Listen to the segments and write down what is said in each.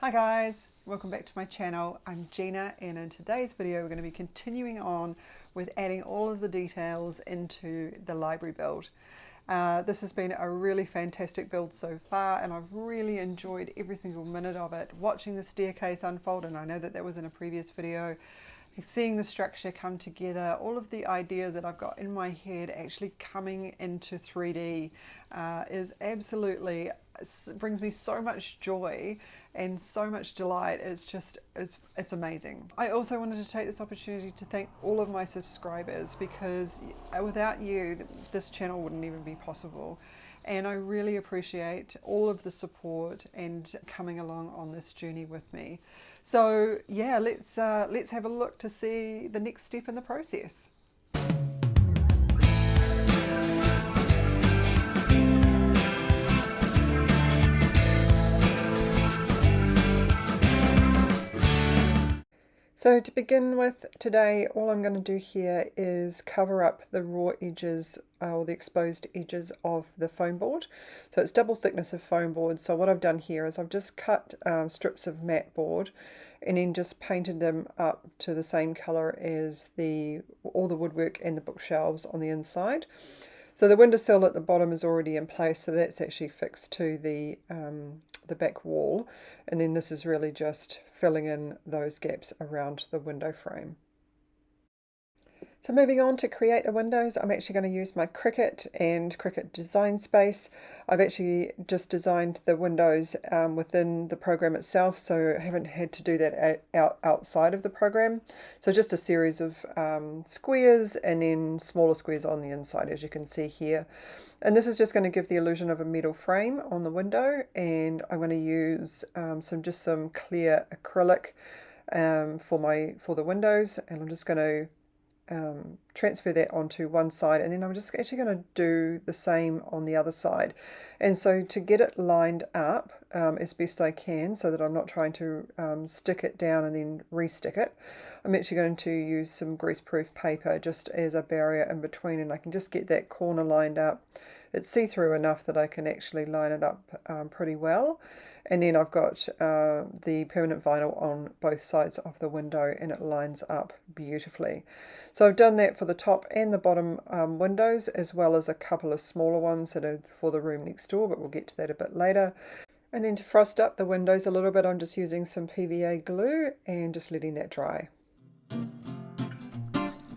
Hi guys, welcome back to my channel. I'm Gina, and in today's video we're going to be continuing on with adding all of the details into the library build. This has been a really fantastic build so far, and I've really enjoyed every single minute of it, watching the staircase unfold, and I know that was in a previous video. Seeing the structure come together, all of the ideas that I've got in my head actually coming into 3D is absolutely, brings me so much joy and so much delight. It's amazing. I also wanted to take this opportunity to thank all of my subscribers, because without you this channel wouldn't even be possible. And I really appreciate all of the support and coming along on this journey with me. So yeah, let's have a look to see the next step in the process. So to begin with today, all I'm going to do here is cover up the raw edges or the exposed edges of the foam board. So it's double thickness of foam board. So what I've done here is I've just cut strips of matte board and then just painted them up to the same color as all the woodwork and the bookshelves on the inside. So the windowsill at the bottom is already in place, so that's actually fixed to the back wall, and then this is really just filling in those gaps around the window frame. So moving on to create the windows, I'm actually going to use my Cricut and Cricut Design Space. I've actually just designed the windows within the program itself, so I haven't had to do that outside of the program. So just a series of squares and then smaller squares on the inside, as you can see here. And this is just going to give the illusion of a metal frame on the window, and I'm going to use some clear acrylic for the windows, and I'm just going to transfer that onto one side, and then I'm just actually going to do the same on the other side. And so to get it lined up as best I can, so that I'm not trying to stick it down and then re-stick it, I'm actually going to use some greaseproof paper just as a barrier in between, and I can just get that corner lined up. It's see-through enough that I can actually line it up pretty well. And then I've got the permanent vinyl on both sides of the window, and it lines up beautifully. So I've done that for the top and the bottom windows, as well as a couple of smaller ones that are for the room next door, but we'll get to that a bit later. And then to frost up the windows a little bit, I'm just using some PVA glue and just letting that dry.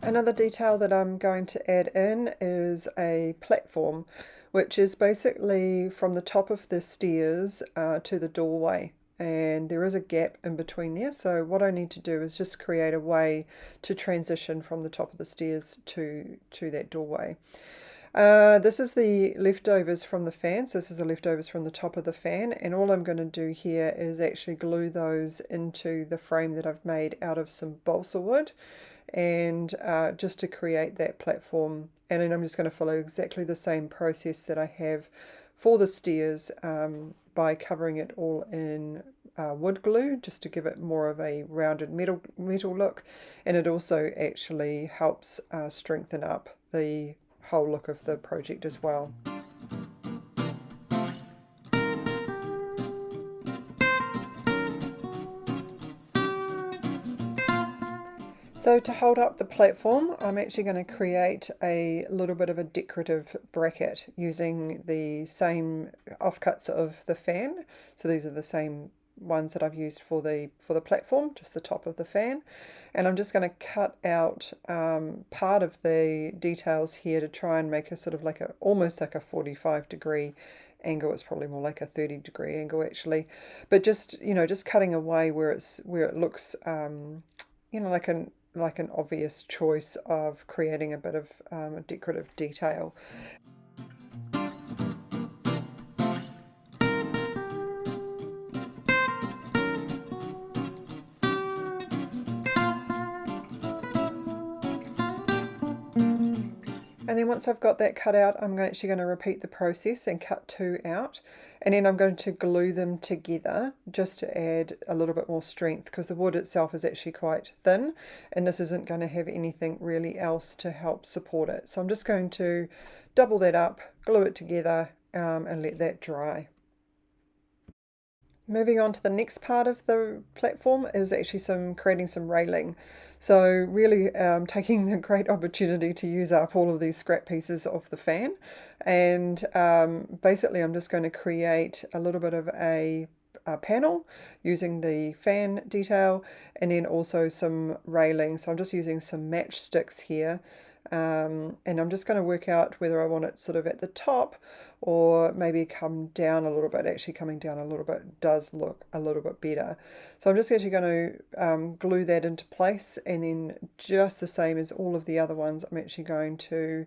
Another detail that I'm going to add in is a platform, which is basically from the top of the stairs to the doorway, and there is a gap in between there. So what I need to do is just create a way to transition from the top of the stairs to that doorway. This is the leftovers from the fan. So this is the leftovers from the top of the fan, and all I'm going to do here is actually glue those into the frame that I've made out of some balsa wood, and just to create that platform. And then I'm just going to follow exactly the same process that I have for the stairs by covering it all in wood glue, just to give it more of a rounded metal look, and it also actually helps strengthen up the whole look of the project as well. So to hold up the platform, I'm actually going to create a little bit of a decorative bracket using the same offcuts of the fan. So these are the same ones that I've used for the platform, just the top of the fan. And I'm just going to cut out part of the details here to try and make a sort of like almost like a 45-degree angle. It's probably more like a 30-degree angle actually, but just cutting away where it looks like an obvious choice of creating a bit of a decorative detail. And then once I've got that cut out, I'm actually going to repeat the process and cut two out. And then I'm going to glue them together just to add a little bit more strength, because the wood itself is actually quite thin, and this isn't going to have anything really else to help support it. So I'm just going to double that up, glue it together, and let that dry. Moving on to the next part of the platform is actually creating some railing. So really taking the great opportunity to use up all of these scrap pieces of the fan. And basically I'm just going to create a little bit of a panel using the fan detail and then also some railing. So I'm just using some matchsticks here. And I'm just going to work out whether I want it sort of at the top or maybe come down a little bit. Actually coming down a little bit does look a little bit better. So I'm just actually going to glue that into place, and then just the same as all of the other ones, I'm actually going to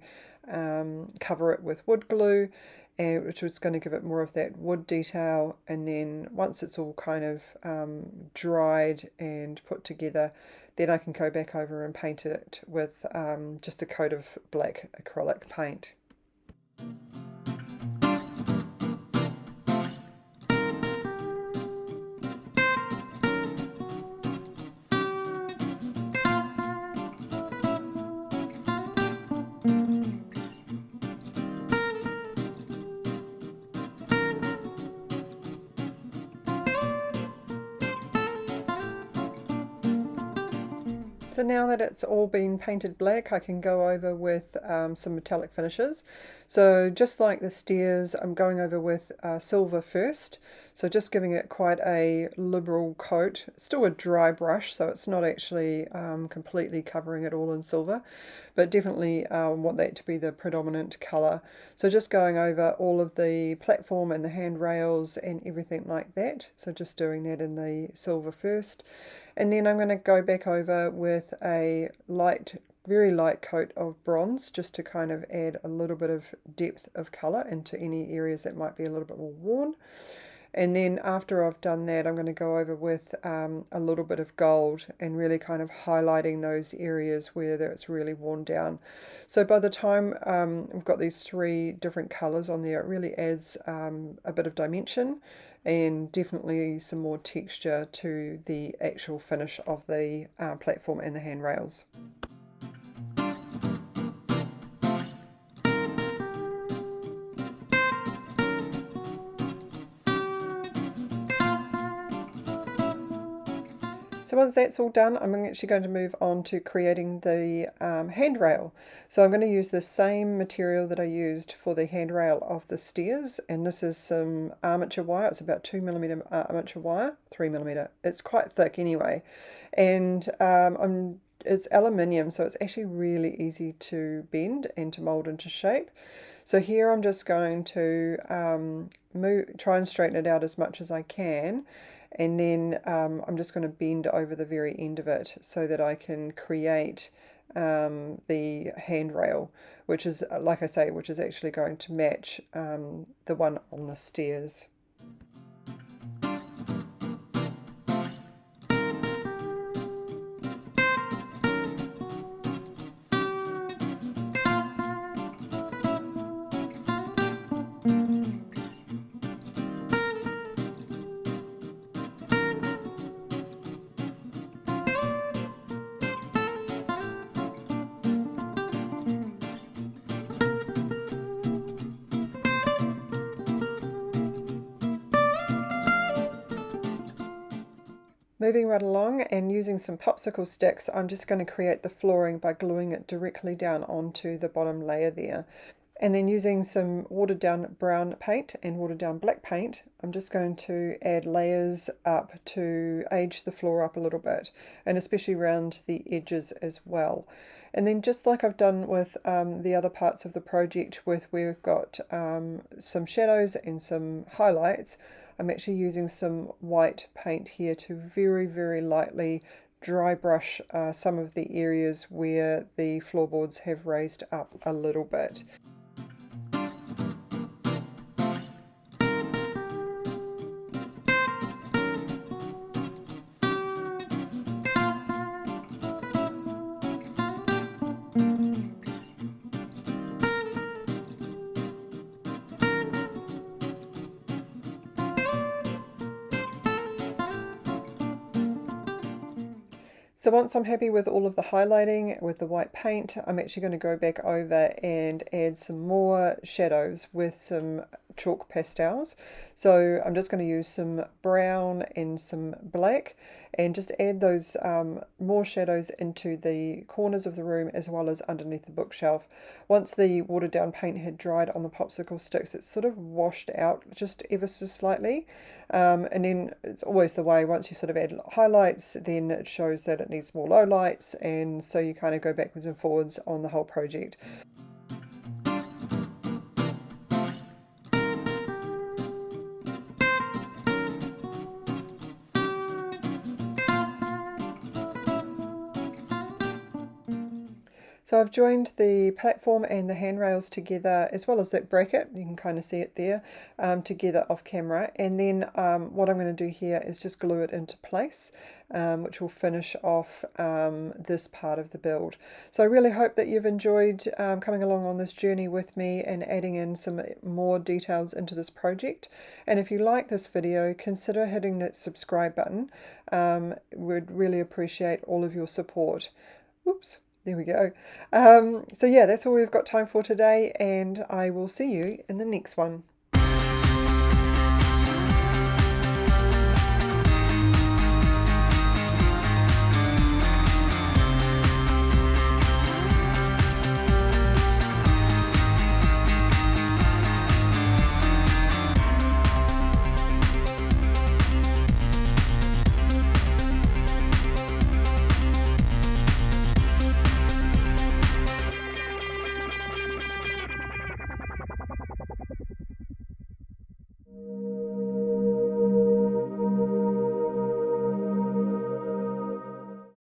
cover it with wood glue, which is going to give it more of that wood detail. And then once it's all kind of dried and put together, then I can go back over and paint it with just a coat of black acrylic paint. So now that it's all been painted black, I can go over with some metallic finishes. So just like the stairs, I'm going over with silver first. So just giving it quite a liberal coat. It's still a dry brush, so it's not actually completely covering it all in silver, but definitely want that to be the predominant colour. So just going over all of the platform and the handrails and everything like that. So just doing that in the silver first. And then I'm going to go back over with a very light coat of bronze, just to kind of add a little bit of depth of colour into any areas that might be a little bit more worn. And then after I've done that, I'm going to go over with a little bit of gold and really kind of highlighting those areas where it's really worn down. So by the time I've got these three different colours on there, it really adds a bit of dimension and definitely some more texture to the actual finish of the platform and the handrails. So once that's all done, I'm actually going to move on to creating the handrail. So I'm going to use the same material that I used for the handrail of the stairs, and this is some armature wire. It's about 2mm armature wire, 3mm. It's quite thick anyway, and it's aluminium, so it's actually really easy to bend and to mold into shape. So here I'm just going to try and straighten it out as much as I can, and then I'm just going to bend over the very end of it so that I can create the handrail, which is, like I say, which is actually going to match the one on the stairs. Moving right along and using some popsicle sticks, I'm just going to create the flooring by gluing it directly down onto the bottom layer there. And then using some watered down brown paint and watered down black paint, I'm just going to add layers up to age the floor up a little bit, and especially around the edges as well. And then just like I've done with the other parts of the project, where we've got some shadows and some highlights, I'm actually using some white paint here to very, very lightly dry brush some of the areas where the floorboards have raised up a little bit. So once I'm happy with all of the highlighting with the white paint, I'm actually going to go back over and add some more shadows with some chalk pastels. So I'm just going to use some brown and some black and just add those more shadows into the corners of the room as well as underneath the bookshelf. Once the watered down paint had dried on the popsicle sticks, it's sort of washed out just ever so slightly. And then it's always the way, once you sort of add highlights, then it shows that it needs more lowlights, and so you kind of go backwards and forwards on the whole project. So I've joined the platform and the handrails together, as well as that bracket, you can kind of see it there, together off camera. And then what I'm going to do here is just glue it into place, which will finish off this part of the build. So I really hope that you've enjoyed coming along on this journey with me and adding in some more details into this project. And if you like this video, consider hitting that subscribe button. We'd really appreciate all of your support. Whoops. There we go. So yeah, that's all we've got time for today, and I will see you in the next one.